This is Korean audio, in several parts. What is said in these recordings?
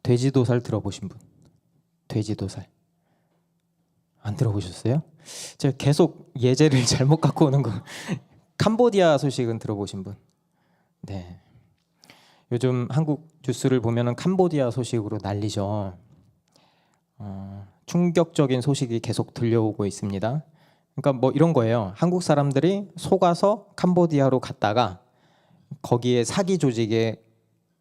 돼지도살 들어보신 분? 돼지도살 안 들어보셨어요? 제가 계속 예제를 잘못 갖고 오는 거. 캄보디아 소식은 들어보신 분? 네. 요즘 한국 뉴스를 보면은 캄보디아 소식으로 난리죠. 충격적인 소식이 계속 들려오고 있습니다. 그러니까 뭐 이런 거예요. 한국 사람들이 속아서 캄보디아로 갔다가 거기에 사기 조직에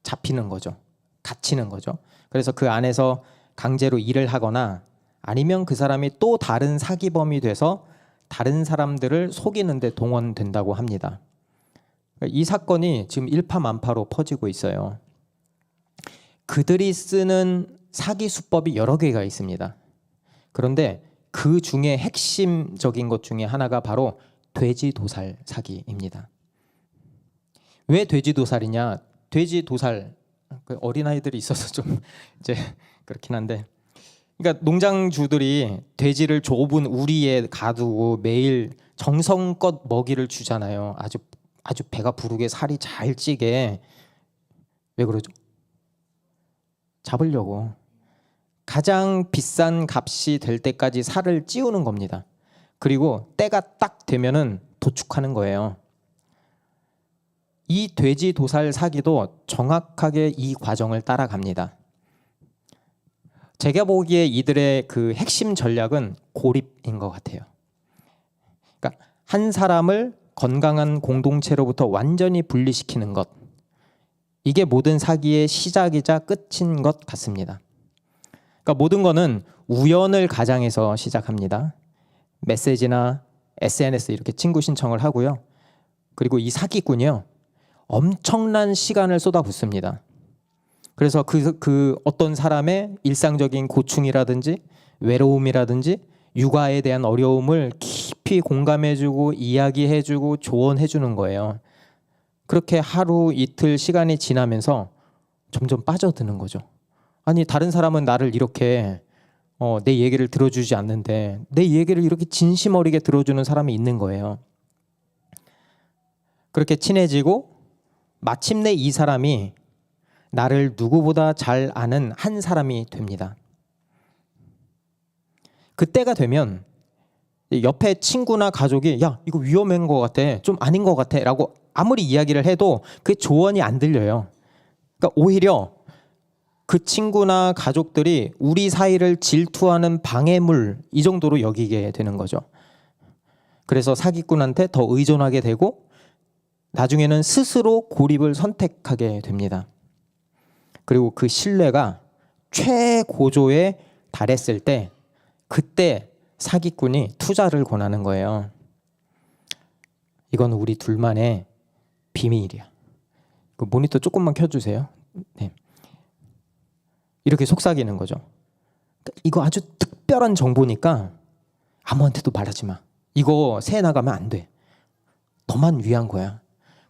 잡히는 거죠. 갇히는 거죠. 그래서 그 안에서 강제로 일을 하거나 아니면 그 사람이 또 다른 사기범이 돼서 다른 사람들을 속이는 데 동원된다고 합니다. 이 사건이 지금 일파만파로 퍼지고 있어요. 그들이 쓰는 사기 수법이 여러 개가 있습니다. 그런데 그 중에 핵심적인 것 중에 하나가 바로 돼지도살 사기입니다. 왜 돼지도살이냐? 돼지도살, 어린아이들이 있어서 좀 이제 그렇긴 한데, 그러니까 농장주들이 돼지를 좁은 우리에 가두고 매일 정성껏 먹이를 주잖아요. 아주 배가 부르게 살이 잘 찌게. 왜 그러죠? 잡으려고. 가장 비싼 값이 될 때까지 살을 찌우는 겁니다. 그리고 때가 딱 되면은 도축하는 거예요. 이 돼지 도살 사기도 정확하게 이 과정을 따라갑니다. 제가 보기에 이들의 그 핵심 전략은 고립인 것 같아요. 그러니까 한 사람을 건강한 공동체로부터 완전히 분리시키는 것. 이게 모든 사기의 시작이자 끝인 것 같습니다. 그러니까 모든 거는 우연을 가장해서 시작합니다. 메시지나 SNS 이렇게 친구 신청을 하고요. 그리고 이 사기꾼이요, 엄청난 시간을 쏟아붓습니다. 그래서 그 어떤 사람의 일상적인 고충이라든지 외로움이라든지 육아에 대한 어려움을 깊이 공감해주고 이야기해주고 조언해주는 거예요. 그렇게 하루 이틀 시간이 지나면서 점점 빠져드는 거죠. 아니, 다른 사람은 나를 이렇게 내 얘기를 들어주지 않는데 내 얘기를 이렇게 진심 어리게 들어주는 사람이 있는 거예요. 그렇게 친해지고 마침내 이 사람이 나를 누구보다 잘 아는 한 사람이 됩니다. 그때가 되면 옆에 친구나 가족이 야, 이거 위험한 것 같아, 좀 아닌 것 같아 라고 아무리 이야기를 해도 그 조언이 안 들려요. 그러니까 오히려 그 친구나 가족들이 우리 사이를 질투하는 방해물, 이 정도로 여기게 되는 거죠. 그래서 사기꾼한테 더 의존하게 되고 나중에는 스스로 고립을 선택하게 됩니다. 그리고 그 신뢰가 최고조에 달했을 때 그때 사기꾼이 투자를 권하는 거예요. 이건 우리 둘만의 비밀이야. 그 모니터 조금만 켜주세요. 네. 이렇게 속삭이는 거죠. 이거 아주 특별한 정보니까 아무한테도 말하지 마. 이거 새 나가면 안 돼. 너만 위한 거야.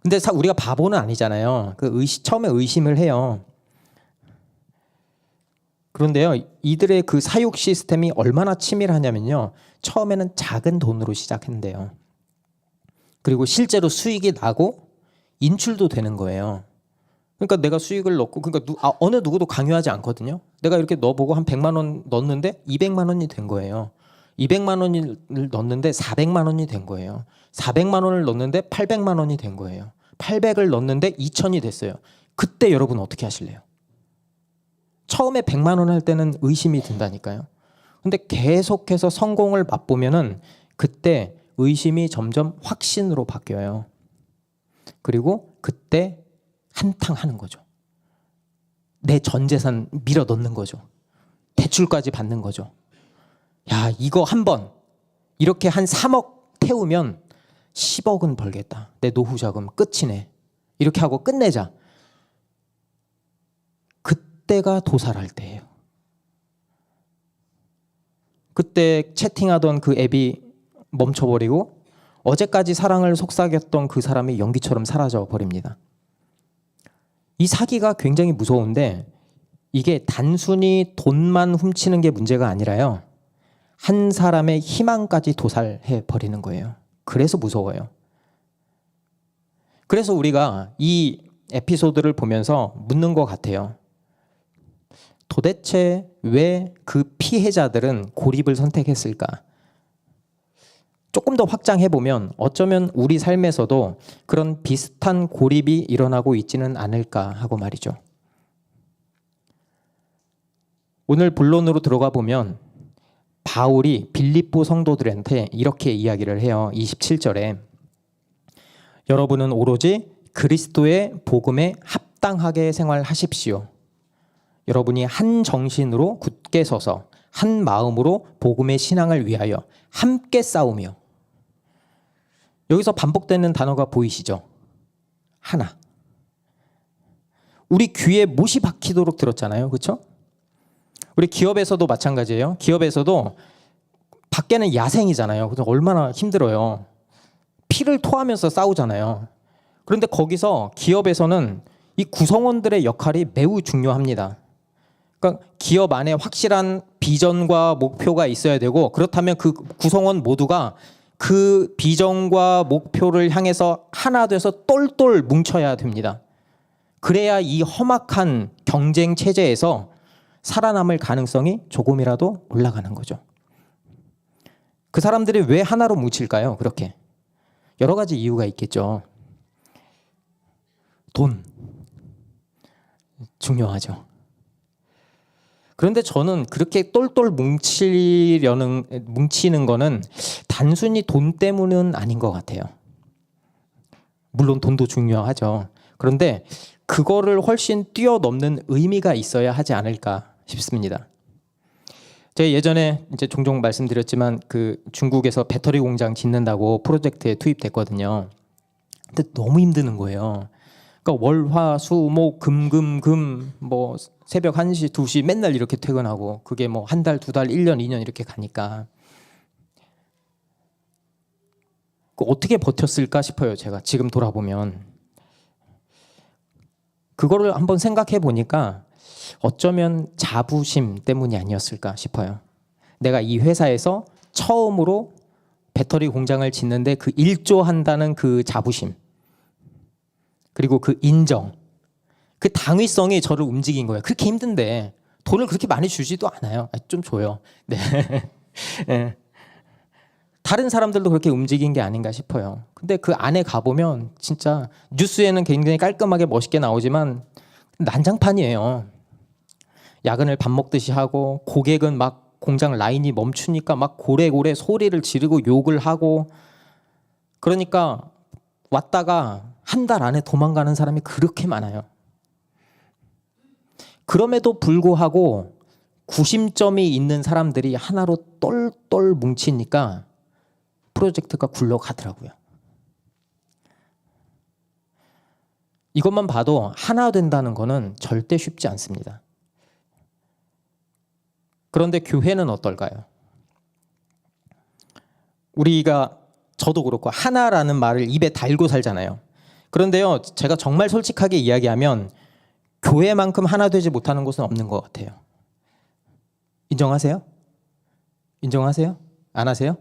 근데 우리가 바보는 아니잖아요. 처음에 의심을 해요. 그런데요, 이들의 그 사육 시스템이 얼마나 치밀하냐면요, 처음에는 작은 돈으로 시작했는데요. 그리고 실제로 수익이 나고 인출도 되는 거예요. 그러니까 내가 수익을 넣고, 그러니까 어느 누구도 강요하지 않거든요. 내가 이렇게 넣어보고 한 100만 원 넣었는데 200만 원이 된 거예요. 200만 원을 넣었는데 400만 원이 된 거예요. 400만 원을 넣었는데 800만 원이 된 거예요. 800을 넣었는데 2000이 됐어요. 그때 여러분 어떻게 하실래요? 처음에 100만 원 할 때는 의심이 든다니까요. 근데 계속해서 성공을 맛보면은 그때 의심이 점점 확신으로 바뀌어요. 그리고 그때 한탕 하는 거죠. 내 전 재산 밀어 넣는 거죠. 대출까지 받는 거죠. 야, 이거 한 번 이렇게 한 3억 태우면 10억은 벌겠다. 내 노후 자금 끝이네. 이렇게 하고 끝내자. 그때가 도살할 때예요. 그때 채팅하던 그 앱이 멈춰버리고 어제까지 사랑을 속삭였던 그 사람이 연기처럼 사라져 버립니다. 이 사기가 굉장히 무서운데 이게 단순히 돈만 훔치는 게 문제가 아니라요, 한 사람의 희망까지 도살해 버리는 거예요. 그래서 무서워요. 그래서 우리가 이 에피소드를 보면서 묻는 것 같아요. 도대체 왜 그 피해자들은 고립을 선택했을까? 조금 더 확장해 보면 어쩌면 우리 삶에서도 그런 비슷한 고립이 일어나고 있지는 않을까 하고 말이죠. 오늘 본론으로 들어가 보면 바울이 빌립보 성도들한테 이렇게 이야기를 해요. 27절에 여러분은 오로지 그리스도의 복음에 합당하게 생활하십시오. 여러분이 한 정신으로 굳게 서서 한 마음으로 복음의 신앙을 위하여 함께 싸우며. 여기서 반복되는 단어가 보이시죠? 하나. 우리 귀에 못이 박히도록 들었잖아요. 그렇죠? 우리 기업에서도 마찬가지예요. 기업에서도 밖에는 야생이잖아요. 그래서 얼마나 힘들어요. 피를 토하면서 싸우잖아요. 그런데 거기서 기업에서는 이 구성원들의 역할이 매우 중요합니다. 그러니까 기업 안에 확실한 비전과 목표가 있어야 되고, 그렇다면 그 구성원 모두가 그 비전과 목표를 향해서 하나 돼서 똘똘 뭉쳐야 됩니다. 그래야 이 험악한 경쟁 체제에서 살아남을 가능성이 조금이라도 올라가는 거죠. 그 사람들이 왜 하나로 뭉칠까요? 그렇게 여러 가지 이유가 있겠죠. 돈 중요하죠. 그런데 저는 그렇게 똘똘 뭉치는 거는 단순히 돈 때문은 아닌 것 같아요. 물론 돈도 중요하죠. 그런데 그거를 훨씬 뛰어넘는 의미가 있어야 하지 않을까 싶습니다. 제가 예전에 이제 종종 말씀드렸지만 그 중국에서 배터리 공장 짓는다고 프로젝트에 투입됐거든요. 근데 너무 힘드는 거예요. 그러니까 월, 화, 수, 목, 금 뭐 새벽 1시, 2시 맨날 이렇게 퇴근하고 그게 뭐 한 달, 두 달, 1년, 2년 이렇게 가니까 어떻게 버텼을까 싶어요. 제가 지금 돌아보면 그거를 한번 생각해 보니까 어쩌면 자부심 때문이 아니었을까 싶어요. 내가 이 회사에서 처음으로 배터리 공장을 짓는데 그 일조한다는 그 자부심, 그리고 그 인정, 그 당위성이 저를 움직인 거예요. 그렇게 힘든데 돈을 그렇게 많이 주지도 않아요. 좀 줘요. 네. 네. 다른 사람들도 그렇게 움직인 게 아닌가 싶어요. 근데 그 안에 가보면 진짜 뉴스에는 굉장히 깔끔하게 멋있게 나오지만 난장판이에요. 야근을 밥 먹듯이 하고, 고객은 막 공장 라인이 멈추니까 막 고래고래 소리를 지르고 욕을 하고, 그러니까 왔다가 한 달 안에 도망가는 사람이 그렇게 많아요. 그럼에도 불구하고 구심점이 있는 사람들이 하나로 똘똘 뭉치니까 프로젝트가 굴러가더라고요. 이것만 봐도 하나 된다는 거는 절대 쉽지 않습니다. 그런데 교회는 어떨까요? 우리가, 저도 그렇고 하나라는 말을 입에 달고 살잖아요. 그런데요, 제가 정말 솔직하게 이야기하면 교회만큼 하나 되지 못하는 곳은 없는 것 같아요. 인정하세요? 인정하세요? 안 하세요?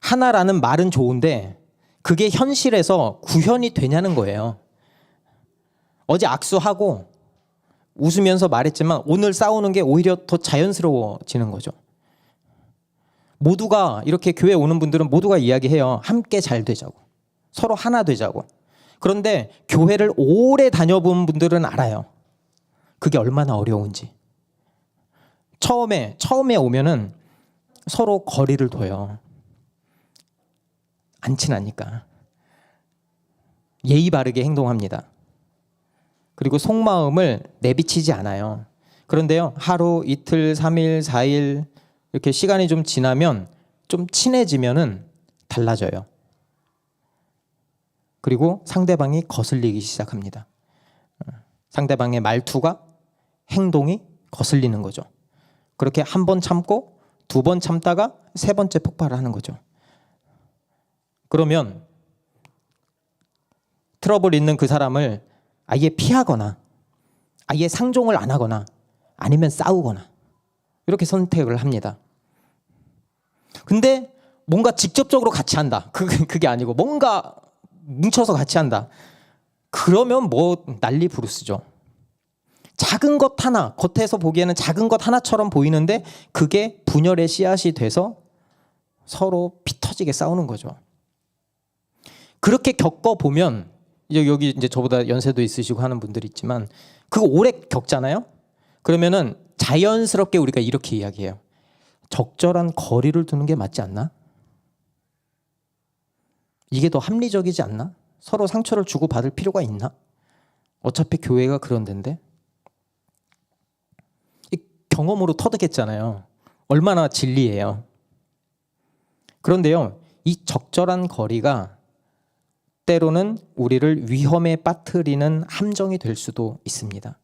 하나라는 말은 좋은데 그게 현실에서 구현이 되냐는 거예요. 어제 악수하고 웃으면서 말했지만 오늘 싸우는 게 오히려 더 자연스러워지는 거죠. 모두가, 이렇게 교회 오는 분들은 모두가 이야기해요. 함께 잘 되자고, 서로 하나 되자고. 그런데 교회를 오래 다녀본 분들은 알아요. 그게 얼마나 어려운지. 처음에 오면은 서로 거리를 둬요. 안 친하니까. 예의 바르게 행동합니다. 그리고 속마음을 내비치지 않아요. 그런데요, 하루, 이틀, 3일, 4일 이렇게 시간이 좀 지나면 좀 친해지면은 달라져요. 그리고 상대방이 거슬리기 시작합니다. 상대방의 말투가, 행동이 거슬리는 거죠. 그렇게 한 번 참고 두 번 참다가 세 번째 폭발을 하는 거죠. 그러면 트러블 있는 그 사람을 아예 피하거나 아예 상종을 안 하거나 아니면 싸우거나 이렇게 선택을 합니다. 근데 뭔가 직접적으로 같이 한다. 그게 아니고 뭔가 뭉쳐서 같이 한다. 그러면 뭐 난리 부르스죠. 작은 것 하나, 겉에서 보기에는 작은 것 하나처럼 보이는데 그게 분열의 씨앗이 돼서 서로 피 터지게 싸우는 거죠. 그렇게 겪어보면, 여기 이제 저보다 연세도 있으시고 하는 분들이 있지만 그거 오래 겪잖아요. 그러면은 자연스럽게 우리가 이렇게 이야기해요. 적절한 거리를 두는 게 맞지 않나? 이게 더 합리적이지 않나? 서로 상처를 주고 받을 필요가 있나? 어차피 교회가 그런 데인데. 경험으로 터득했잖아요. 얼마나 진리예요. 그런데요, 이 적절한 거리가 때로는 우리를 위험에 빠뜨리는 함정이 될 수도 있습니다.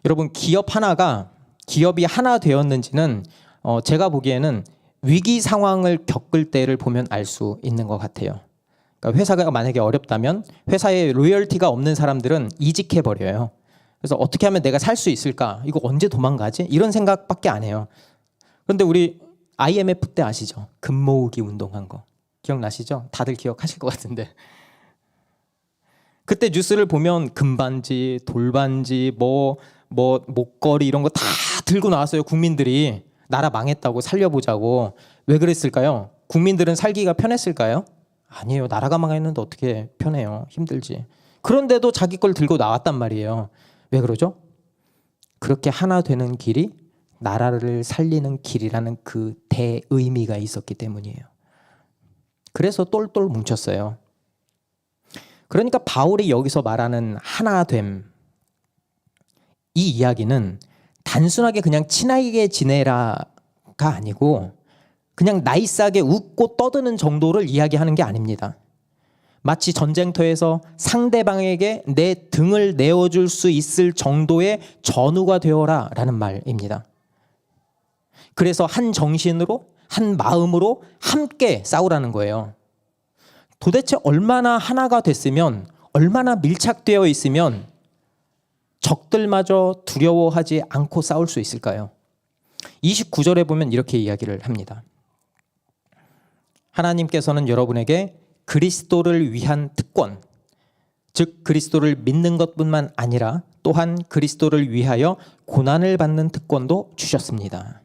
여러분, 기업이 하나 되었는지는 제가 보기에는 위기 상황을 겪을 때를 보면 알 수 있는 것 같아요. 그러니까 회사가 만약에 어렵다면 회사에 로열티가 없는 사람들은 이직해버려요. 그래서 어떻게 하면 내가 살 수 있을까? 이거 언제 도망가지? 이런 생각밖에 안 해요. 그런데 우리 IMF 때 아시죠? 금 모으기 운동한 거. 기억나시죠? 다들 기억하실 것 같은데. 그때 뉴스를 보면 금반지, 돌반지, 목걸이 이런 거 다 들고 나왔어요. 국민들이. 나라 망했다고 살려보자고. 왜 그랬을까요? 국민들은 살기가 편했을까요? 아니에요. 나라가 망했는데 어떻게 편해요. 힘들지. 그런데도 자기 걸 들고 나왔단 말이에요. 왜 그러죠? 그렇게 하나 되는 길이 나라를 살리는 길이라는 그 대의미가 있었기 때문이에요. 그래서 똘똘 뭉쳤어요. 그러니까 바울이 여기서 말하는 하나됨, 이 이야기는 단순하게 그냥 친하게 지내라가 아니고 그냥 나이스하게 웃고 떠드는 정도를 이야기하는 게 아닙니다. 마치 전쟁터에서 상대방에게 내 등을 내어줄 수 있을 정도의 전우가 되어라 라는 말입니다. 그래서 한 정신으로, 한 마음으로 함께 싸우라는 거예요. 도대체 얼마나 하나가 됐으면, 얼마나 밀착되어 있으면 적들마저 두려워하지 않고 싸울 수 있을까요? 29절에 보면 이렇게 이야기를 합니다. 하나님께서는 여러분에게 그리스도를 위한 특권, 즉 그리스도를 믿는 것뿐만 아니라 또한 그리스도를 위하여 고난을 받는 특권도 주셨습니다.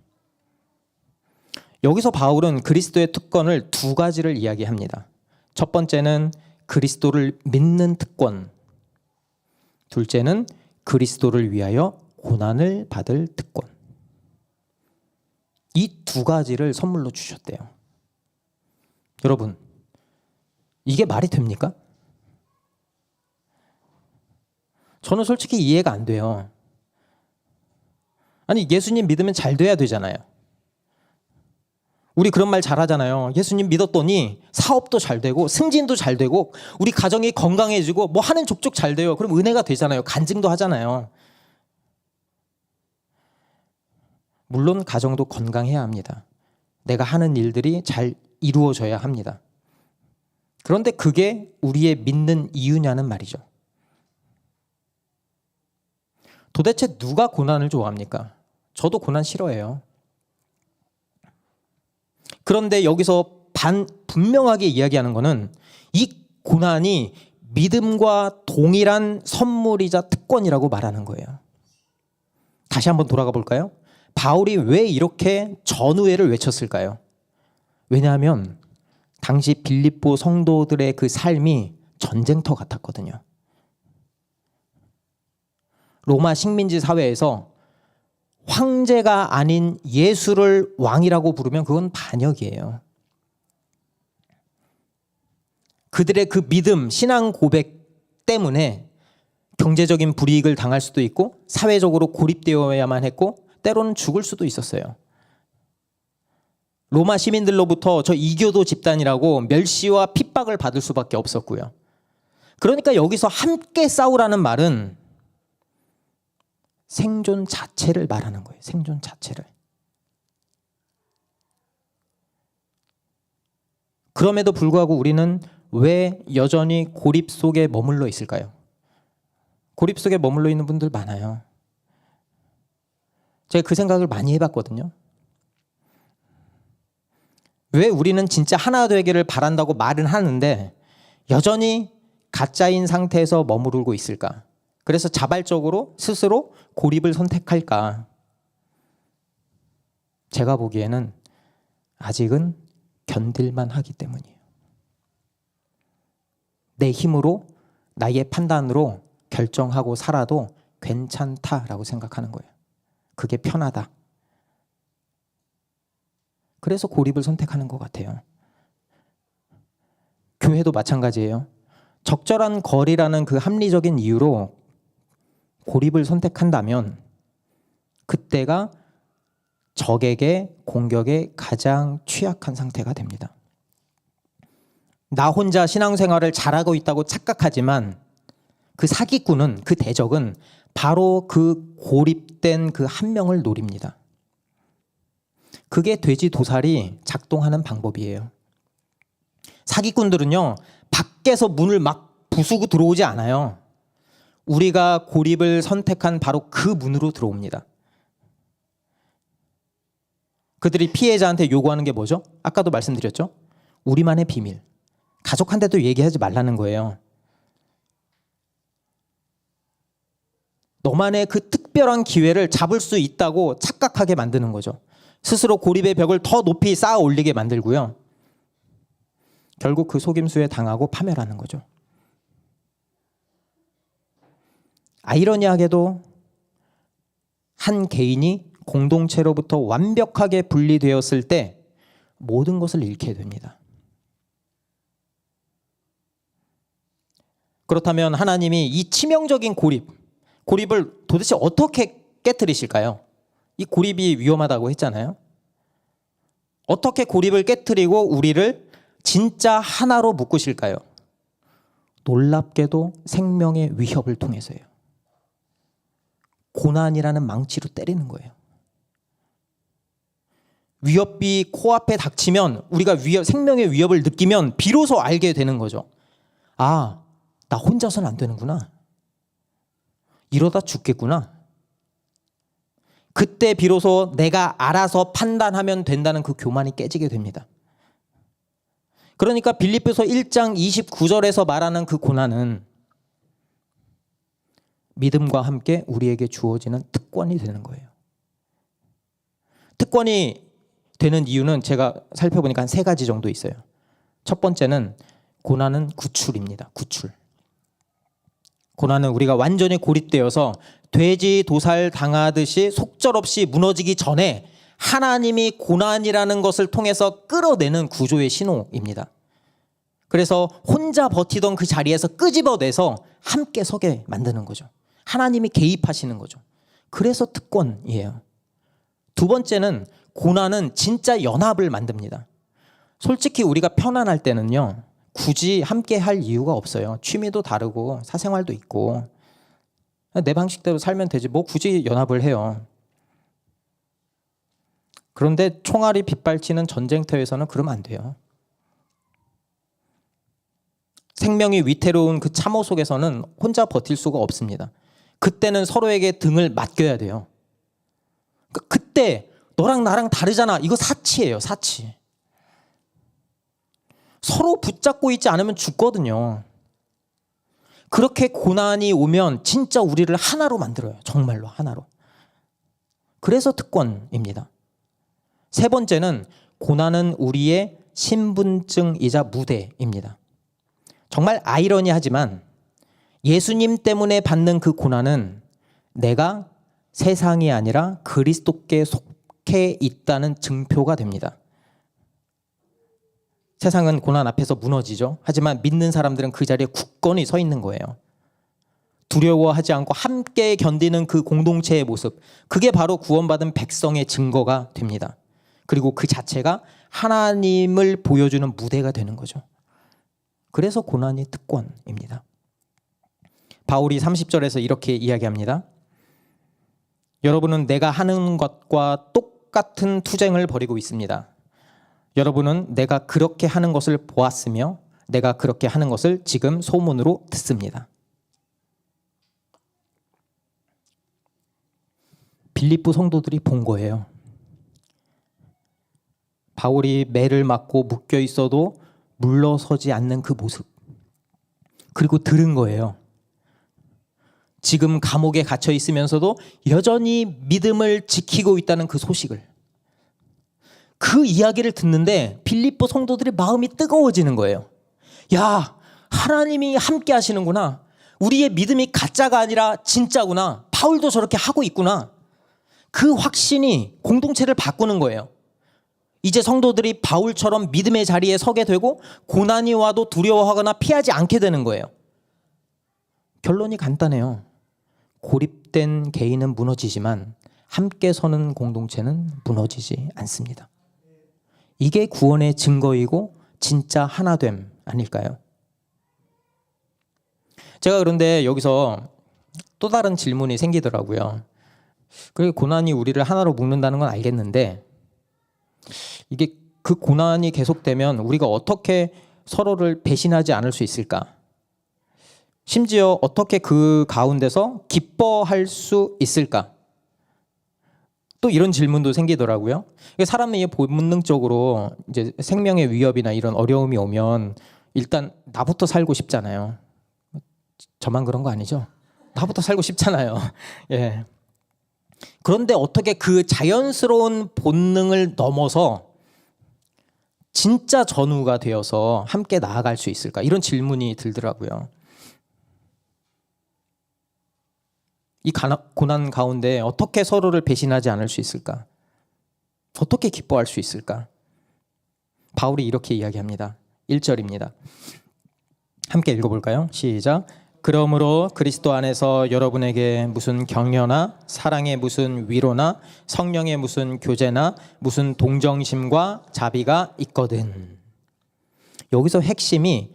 여기서 바울은 그리스도의 특권을 두 가지를 이야기합니다. 첫 번째는 그리스도를 믿는 특권, 둘째는 그리스도를 위하여 고난을 받을 특권. 이 두 가지를 선물로 주셨대요. 여러분, 이게 말이 됩니까? 저는 솔직히 이해가 안 돼요. 아니, 예수님 믿으면 잘 돼야 되잖아요. 우리 그런 말 잘하잖아요. 예수님 믿었더니 사업도 잘 되고 승진도 잘 되고 우리 가정이 건강해지고 뭐 하는 족족 잘 돼요. 그럼 은혜가 되잖아요. 간증도 하잖아요. 물론 가정도 건강해야 합니다. 내가 하는 일들이 잘 이루어져야 합니다. 그런데 그게 우리의 믿는 이유냐는 말이죠. 도대체 누가 고난을 좋아합니까? 저도 고난 싫어해요. 그런데 여기서 분명하게 이야기하는 것은 이 고난이 믿음과 동일한 선물이자 특권이라고 말하는 거예요. 다시 한번 돌아가 볼까요? 바울이 왜 이렇게 전우회를 외쳤을까요? 왜냐하면 당시 빌립보 성도들의 그 삶이 전쟁터 같았거든요. 로마 식민지 사회에서 황제가 아닌 예수를 왕이라고 부르면 그건 반역이에요. 그들의 그 믿음, 신앙 고백 때문에 경제적인 불이익을 당할 수도 있고 사회적으로 고립되어야만 했고 때로는 죽을 수도 있었어요. 로마 시민들로부터 저 이교도 집단이라고 멸시와 핍박을 받을 수밖에 없었고요. 그러니까 여기서 함께 싸우라는 말은 생존 자체를 말하는 거예요. 생존 자체를. 그럼에도 불구하고 우리는 왜 여전히 고립 속에 머물러 있을까요? 고립 속에 머물러 있는 분들 많아요. 제가 그 생각을 많이 해봤거든요. 왜 우리는 진짜 하나 되기를 바란다고 말은 하는데 여전히 가짜인 상태에서 머무르고 있을까? 그래서 자발적으로 스스로 고립을 선택할까? 제가 보기에는 아직은 견딜만 하기 때문이에요. 내 힘으로, 나의 판단으로 결정하고 살아도 괜찮다라고 생각하는 거예요. 그게 편하다. 그래서 고립을 선택하는 것 같아요. 교회도 마찬가지예요. 적절한 거리라는 그 합리적인 이유로 고립을 선택한다면 그때가 적에게 공격에 가장 취약한 상태가 됩니다. 나 혼자 신앙생활을 잘하고 있다고 착각하지만 그 사기꾼은, 그 대적은 바로 그 고립된 그 한 명을 노립니다. 그게 돼지 도살이 작동하는 방법이에요. 사기꾼들은요, 밖에서 문을 막 부수고 들어오지 않아요. 우리가 고립을 선택한 바로 그 문으로 들어옵니다. 그들이 피해자한테 요구하는 게 뭐죠? 아까도 말씀드렸죠? 우리만의 비밀. 가족한테도 얘기하지 말라는 거예요. 너만의 그 특별한 기회를 잡을 수 있다고 착각하게 만드는 거죠. 스스로 고립의 벽을 더 높이 쌓아 올리게 만들고요. 결국 그 속임수에 당하고 파멸하는 거죠. 아이러니하게도 한 개인이 공동체로부터 완벽하게 분리되었을 때 모든 것을 잃게 됩니다. 그렇다면 하나님이 이 치명적인 고립을 도대체 어떻게 깨트리실까요? 이 고립이 위험하다고 했잖아요. 어떻게 고립을 깨트리고 우리를 진짜 하나로 묶으실까요? 놀랍게도 생명의 위협을 통해서요. 고난이라는 망치로 때리는 거예요. 위협이 코앞에 닥치면 우리가 생명의 위협을 느끼면 비로소 알게 되는 거죠. 아, 나 혼자서는 안 되는구나. 이러다 죽겠구나. 그때 비로소 내가 알아서 판단하면 된다는 그 교만이 깨지게 됩니다. 그러니까 빌립보서 1장 29절에서 말하는 그 고난은 믿음과 함께 우리에게 주어지는 특권이 되는 거예요. 특권이 되는 이유는 제가 살펴보니까 한 3가지 정도 있어요. 첫 번째는 고난은 구출입니다. 구출. 고난은 우리가 완전히 고립되어서 돼지 도살 당하듯이 속절없이 무너지기 전에 하나님이 고난이라는 것을 통해서 끌어내는 구조의 신호입니다. 그래서 혼자 버티던 그 자리에서 끄집어내서 함께 서게 만드는 거죠. 하나님이 개입하시는 거죠. 그래서 특권이에요. 두 번째는 고난은 진짜 연합을 만듭니다. 솔직히 우리가 편안할 때는요, 굳이 함께 할 이유가 없어요. 취미도 다르고 사생활도 있고 내 방식대로 살면 되지 뭐 굳이 연합을 해요. 그런데 총알이 빗발치는 전쟁터에서는 그러면 안 돼요. 생명이 위태로운 그 참호 속에서는 혼자 버틸 수가 없습니다. 그때는 서로에게 등을 맡겨야 돼요. 그때 너랑 나랑 다르잖아. 이거 사치예요, 사치. 서로 붙잡고 있지 않으면 죽거든요. 그렇게 고난이 오면 진짜 우리를 하나로 만들어요. 정말로 하나로. 그래서 특권입니다. 세 번째는 고난은 우리의 신분증이자 무대입니다. 정말 아이러니하지만 예수님 때문에 받는 그 고난은 내가 세상이 아니라 그리스도께 속해 있다는 증표가 됩니다. 세상은 고난 앞에서 무너지죠. 하지만 믿는 사람들은 그 자리에 굳건히 서 있는 거예요. 두려워하지 않고 함께 견디는 그 공동체의 모습, 그게 바로 구원받은 백성의 증거가 됩니다. 그리고 그 자체가 하나님을 보여주는 무대가 되는 거죠. 그래서 고난이 특권입니다. 바울이 30절에서 이렇게 이야기합니다. 여러분은 내가 하는 것과 똑같은 투쟁을 벌이고 있습니다. 여러분은 내가 그렇게 하는 것을 보았으며 내가 그렇게 하는 것을 지금 소문으로 듣습니다. 빌립보 성도들이 본 거예요. 바울이 매를 맞고 묶여 있어도 물러서지 않는 그 모습. 그리고 들은 거예요. 지금 감옥에 갇혀 있으면서도 여전히 믿음을 지키고 있다는 그 소식을, 그 이야기를 듣는데 빌립보 성도들의 마음이 뜨거워지는 거예요. 야, 하나님이 함께 하시는구나. 우리의 믿음이 가짜가 아니라 진짜구나. 바울도 저렇게 하고 있구나. 그 확신이 공동체를 바꾸는 거예요. 이제 성도들이 바울처럼 믿음의 자리에 서게 되고 고난이 와도 두려워하거나 피하지 않게 되는 거예요. 결론이 간단해요. 고립된 개인은 무너지지만 함께 서는 공동체는 무너지지 않습니다. 이게 구원의 증거이고 진짜 하나됨 아닐까요? 제가 그런데 여기서 또 다른 질문이 생기더라고요. 그 고난이 우리를 하나로 묶는다는 건 알겠는데 이게 그 고난이 계속되면 우리가 어떻게 서로를 배신하지 않을 수 있을까? 심지어 어떻게 그 가운데서 기뻐할 수 있을까? 또 이런 질문도 생기더라고요. 사람이 본능적으로 이제 생명의 위협이나 이런 어려움이 오면 일단 나부터 살고 싶잖아요. 저만 그런 거 아니죠? 나부터 살고 싶잖아요. 예. 그런데 어떻게 그 자연스러운 본능을 넘어서 진짜 전우가 되어서 함께 나아갈 수 있을까? 이런 질문이 들더라고요. 이 고난 가운데 어떻게 서로를 배신하지 않을 수 있을까? 어떻게 기뻐할 수 있을까? 바울이 이렇게 이야기합니다. 1절입니다. 함께 읽어볼까요? 시작. 그러므로 그리스도 안에서 여러분에게 무슨 격려나 사랑의 무슨 위로나 성령의 무슨 교제나 무슨 동정심과 자비가 있거든. 여기서 핵심이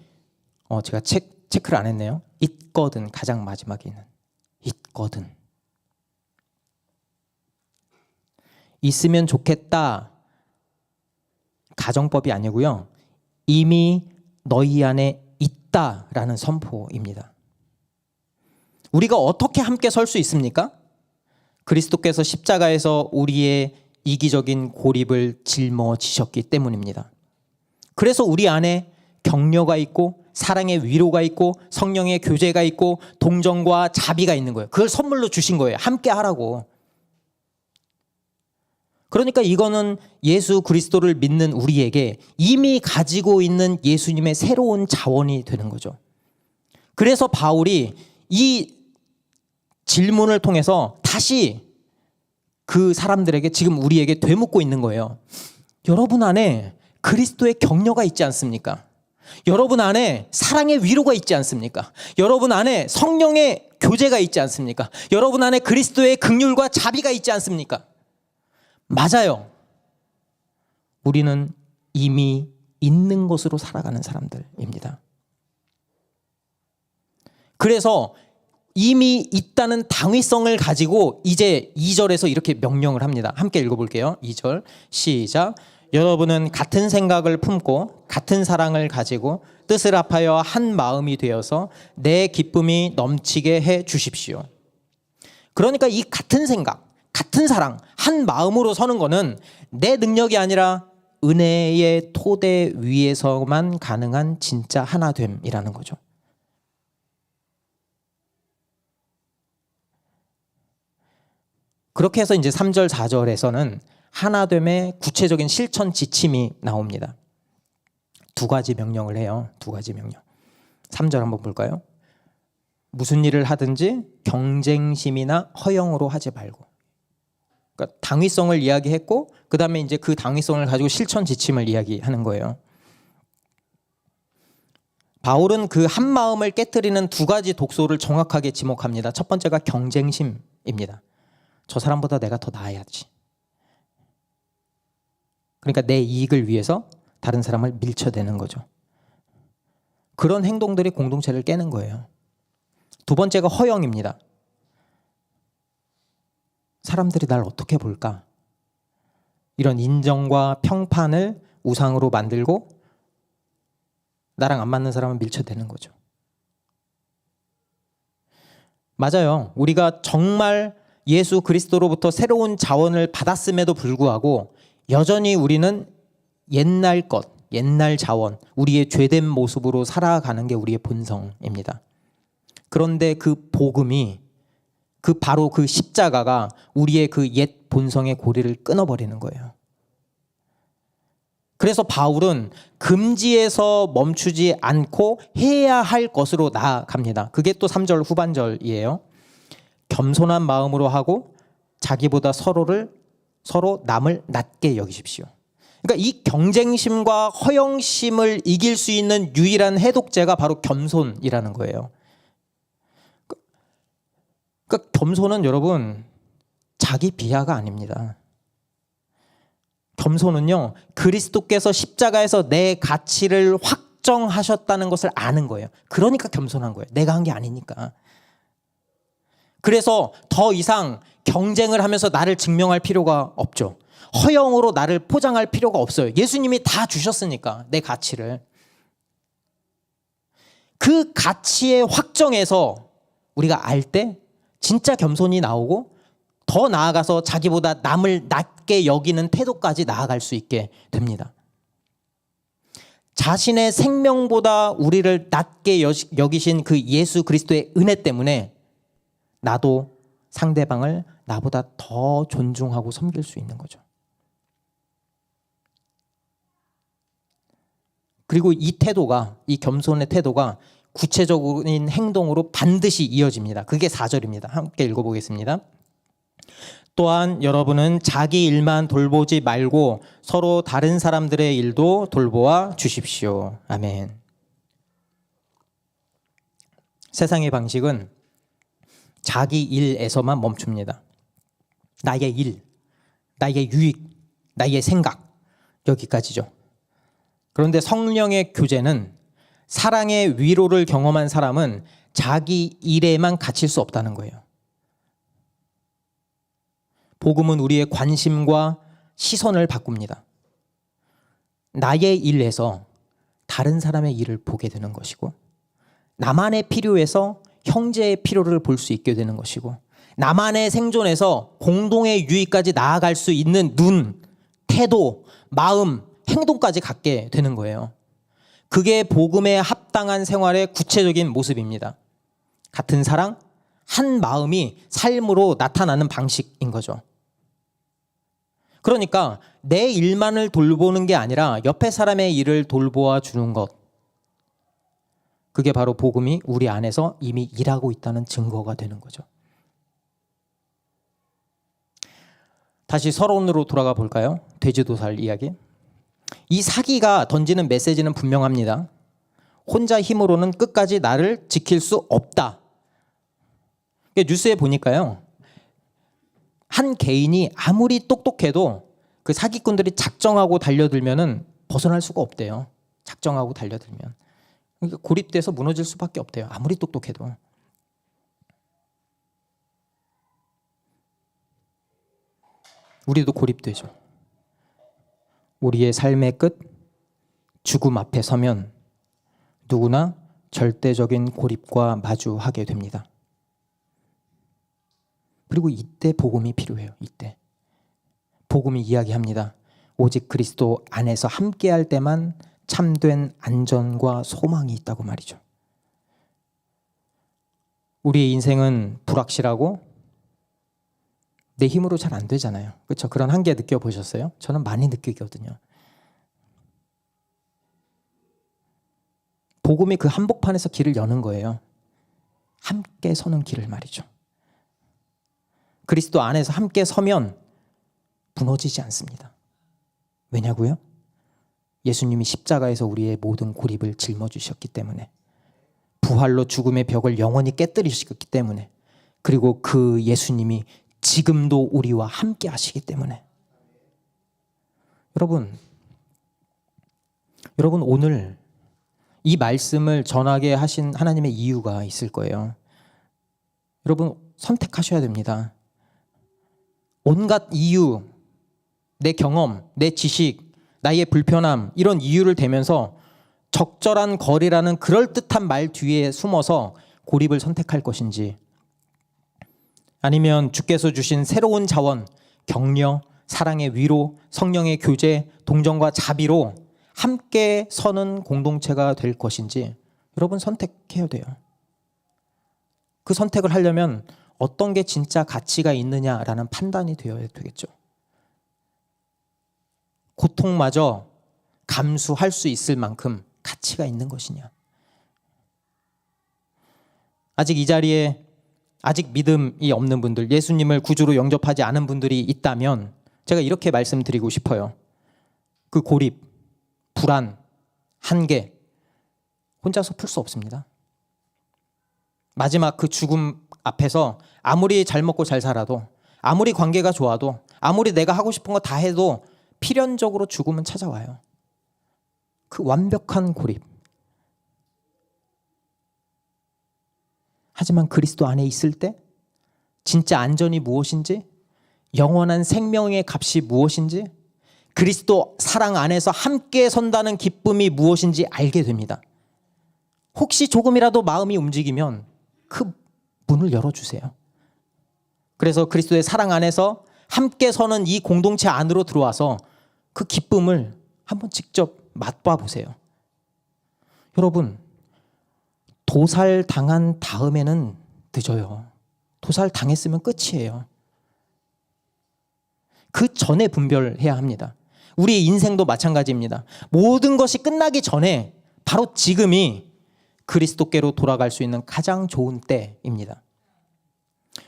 제가 체크를 안 했네요. 있거든. 가장 마지막에 있는 있거든. 있으면 좋겠다. 가정법이 아니고요. 이미 너희 안에 있다라는 선포입니다. 우리가 어떻게 함께 설 수 있습니까? 그리스도께서 십자가에서 우리의 이기적인 고립을 짊어지셨기 때문입니다. 그래서 우리 안에 격려가 있고 사랑의 위로가 있고 성령의 교제가 있고 동정과 자비가 있는 거예요. 그걸 선물로 주신 거예요. 함께 하라고. 그러니까 이거는 예수 그리스도를 믿는 우리에게 이미 가지고 있는 예수님의 새로운 자원이 되는 거죠. 그래서 바울이 이 질문을 통해서 다시 그 사람들에게 지금 우리에게 되묻고 있는 거예요. 여러분 안에 그리스도의 격려가 있지 않습니까? 여러분 안에 사랑의 위로가 있지 않습니까? 여러분 안에 성령의 교제가 있지 않습니까? 여러분 안에 그리스도의 긍휼과 자비가 있지 않습니까? 맞아요. 우리는 이미 있는 것으로 살아가는 사람들입니다. 그래서 이미 있다는 당위성을 가지고 이제 2절에서 이렇게 명령을 합니다. 함께 읽어볼게요. 2절 시작. 여러분은 같은 생각을 품고 같은 사랑을 가지고 뜻을 합하여 한 마음이 되어서 내 기쁨이 넘치게 해 주십시오. 그러니까 이 같은 생각, 같은 사랑, 한 마음으로 서는 거는 내 능력이 아니라 은혜의 토대 위에서만 가능한 진짜 하나됨이라는 거죠. 그렇게 해서 이제 3절, 4절에서는 하나됨의 구체적인 실천 지침이 나옵니다. 두 가지 명령을 해요. 두 가지 명령. 3절 한번 볼까요? 무슨 일을 하든지 경쟁심이나 허영으로 하지 말고. 그러니까 당위성을 이야기했고 그 다음에 이제 그 당위성을 가지고 실천 지침을 이야기하는 거예요. 바울은 그 한 마음을 깨트리는 두 가지 독소를 정확하게 지목합니다. 첫 번째가 경쟁심입니다. 저 사람보다 내가 더 나아야지. 그러니까 내 이익을 위해서 다른 사람을 밀쳐대는 거죠. 그런 행동들이 공동체를 깨는 거예요. 두 번째가 허영입니다. 사람들이 날 어떻게 볼까? 이런 인정과 평판을 우상으로 만들고 나랑 안 맞는 사람은 밀쳐대는 거죠. 맞아요. 우리가 정말 예수 그리스도로부터 새로운 자원을 받았음에도 불구하고 여전히 우리는 옛날 것, 옛날 자원, 우리의 죄된 모습으로 살아가는 게 우리의 본성입니다. 그런데 그 복음이 바로 그 십자가가 우리의 그 옛 본성의 고리를 끊어버리는 거예요. 그래서 바울은 금지에서 멈추지 않고 해야 할 것으로 나아갑니다. 그게 또 3절 후반절이에요. 겸손한 마음으로 하고 자기보다 서로 남을 낮게 여기십시오. 그러니까 이 경쟁심과 허영심을 이길 수 있는 유일한 해독제가 바로 겸손이라는 거예요. 그러니까 겸손은 여러분 자기 비하가 아닙니다. 겸손은요, 그리스도께서 십자가에서 내 가치를 확정하셨다는 것을 아는 거예요. 그러니까 겸손한 거예요. 내가 한 게 아니니까. 그래서 더 이상 경쟁을 하면서 나를 증명할 필요가 없죠. 허영으로 나를 포장할 필요가 없어요. 예수님이 다 주셨으니까 내 가치를. 그 가치의 확정에서 우리가 알 때 진짜 겸손이 나오고 더 나아가서 자기보다 남을 낮게 여기는 태도까지 나아갈 수 있게 됩니다. 자신의 생명보다 우리를 낮게 여기신 그 예수 그리스도의 은혜 때문에 나도 상대방을 나보다 더 존중하고 섬길 수 있는 거죠. 그리고 이 태도가, 이 겸손의 태도가 구체적인 행동으로 반드시 이어집니다. 그게 4절입니다. 함께 읽어보겠습니다. 또한 여러분은 자기 일만 돌보지 말고 서로 다른 사람들의 일도 돌보아 주십시오. 아멘. 세상의 방식은 자기 일에서만 멈춥니다. 나의 일, 나의 유익, 나의 생각, 여기까지죠. 그런데 성령의 교제는 사랑의 위로를 경험한 사람은 자기 일에만 갇힐 수 없다는 거예요. 복음은 우리의 관심과 시선을 바꿉니다. 나의 일에서 다른 사람의 일을 보게 되는 것이고, 나만의 필요에서 형제의 필요를 볼 수 있게 되는 것이고, 나만의 생존에서 공동의 유익까지 나아갈 수 있는 눈, 태도, 마음, 행동까지 갖게 되는 거예요. 그게 복음에 합당한 생활의 구체적인 모습입니다. 같은 사랑, 한 마음이 삶으로 나타나는 방식인 거죠. 그러니까 내 일만을 돌보는 게 아니라 옆에 사람의 일을 돌보아 주는 것, 그게 바로 복음이 우리 안에서 이미 일하고 있다는 증거가 되는 거죠. 다시 서론으로 돌아가 볼까요? 돼지도살 이야기. 이 사기가 던지는 메시지는 분명합니다. 혼자 힘으로는 끝까지 나를 지킬 수 없다. 뉴스에 보니까요, 한 개인이 아무리 똑똑해도 그 사기꾼들이 작정하고 달려들면은 벗어날 수가 없대요. 작정하고 달려들면. 그러니까 고립돼서 무너질 수밖에 없대요. 아무리 똑똑해도. 우리도 고립되죠. 우리의 삶의 끝, 죽음 앞에 서면 누구나 절대적인 고립과 마주하게 됩니다. 그리고 이때 복음이 필요해요. 이때 복음이 이야기합니다. 오직 그리스도 안에서 함께할 때만 참된 안전과 소망이 있다고 말이죠. 우리의 인생은 불확실하고 내 힘으로 잘 안 되잖아요. 그렇죠? 그런 한계 느껴보셨어요? 저는 많이 느끼거든요. 복음이 그 한복판에서 길을 여는 거예요. 함께 서는 길을 말이죠. 그리스도 안에서 함께 서면 무너지지 않습니다. 왜냐고요? 예수님이 십자가에서 우리의 모든 고립을 짊어지셨기 때문에, 부활로 죽음의 벽을 영원히 깨뜨리셨기 때문에, 그리고 그 예수님이 지금도 우리와 함께 하시기 때문에. 여러분 오늘 이 말씀을 전하게 하신 하나님의 이유가 있을 거예요. 여러분 선택하셔야 됩니다. 온갖 이유, 내 경험, 내 지식, 나의 불편함, 이런 이유를 대면서 적절한 거리라는 그럴듯한 말 뒤에 숨어서 고립을 선택할 것인지, 아니면 주께서 주신 새로운 자원, 격려, 사랑의 위로, 성령의 교제, 동정과 자비로 함께 서는 공동체가 될 것인지, 여러분 선택해야 돼요. 그 선택을 하려면 어떤 게 진짜 가치가 있느냐라는 판단이 되어야 되겠죠. 고통마저 감수할 수 있을 만큼 가치가 있는 것이냐. 아직 이 자리에 아직 믿음이 없는 분들, 예수님을 구주로 영접하지 않은 분들이 있다면 제가 이렇게 말씀드리고 싶어요. 그 고립, 불안, 한계 혼자서 풀 수 없습니다. 마지막 그 죽음 앞에서 아무리 잘 먹고 잘 살아도, 아무리 관계가 좋아도, 아무리 내가 하고 싶은 거 다 해도 필연적으로 죽음은 찾아와요. 그 완벽한 고립. 하지만 그리스도 안에 있을 때 진짜 안전이 무엇인지, 영원한 생명의 값이 무엇인지, 그리스도 사랑 안에서 함께 선다는 기쁨이 무엇인지 알게 됩니다. 혹시 조금이라도 마음이 움직이면 그 문을 열어주세요. 그래서 그리스도의 사랑 안에서 함께 서는 이 공동체 안으로 들어와서 그 기쁨을 한번 직접 맛봐 보세요. 여러분, 도살당한 다음에는 늦어요. 도살당했으면 끝이에요. 그 전에 분별해야 합니다. 우리 인생도 마찬가지입니다. 모든 것이 끝나기 전에 바로 지금이 그리스도께로 돌아갈 수 있는 가장 좋은 때입니다.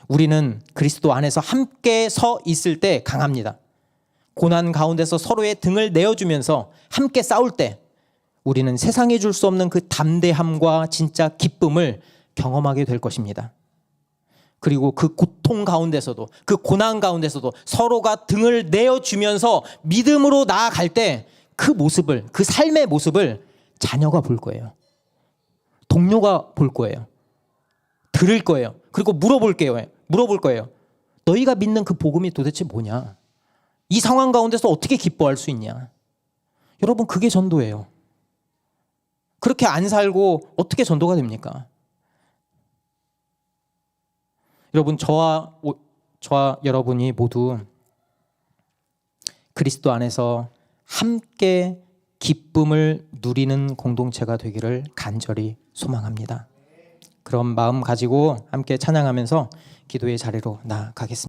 우리는 그리스도 안에서 함께 서 있을 때 강합니다. 고난 가운데서 서로의 등을 내어주면서 함께 싸울 때 우리는 세상에 줄 수 없는 그 담대함과 진짜 기쁨을 경험하게 될 것입니다. 그리고 그 고통 가운데서도, 그 고난 가운데서도 서로가 등을 내어주면서 믿음으로 나아갈 때 그 모습을, 그 삶의 모습을 자녀가 볼 거예요. 동료가 볼 거예요. 들을 거예요. 그리고 물어볼 거예요. 너희가 믿는 그 복음이 도대체 뭐냐? 이 상황 가운데서 어떻게 기뻐할 수 있냐? 여러분, 그게 전도예요. 그렇게 안 살고 어떻게 전도가 됩니까? 여러분, 저와 여러분이 모두 그리스도 안에서 함께 기쁨을 누리는 공동체가 되기를 간절히 소망합니다. 그런 마음 가지고 함께 찬양하면서 기도의 자리로 나아가겠습니다.